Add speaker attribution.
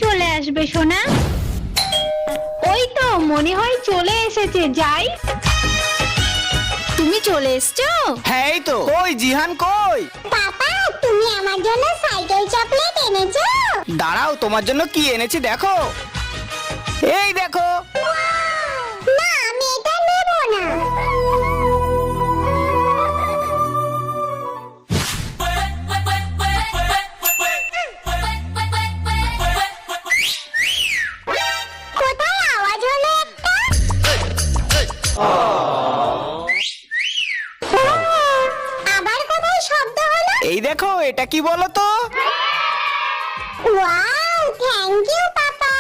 Speaker 1: চলে আসবে সোনা। ওই তো মনে হয় চলে এসেছে, যাই। তুমি চলে এসছো?
Speaker 2: হ্যাঁ এই তো। কই জিহান কই?
Speaker 3: পাপা, তুমি আমার জন্য সাইকেল চকলেট এনেছো?
Speaker 2: দাঁড়াও, তোমার জন্য কি এনেছি দেখো। এই দেখো।
Speaker 3: না, আমি এটা নেব না। কোথায় আওয়াজ হলো একটা? আবার কোথায় শব্দ হলো?
Speaker 2: এই দেখো, এটা কি বলো তো?
Speaker 3: Wow, thank you papa.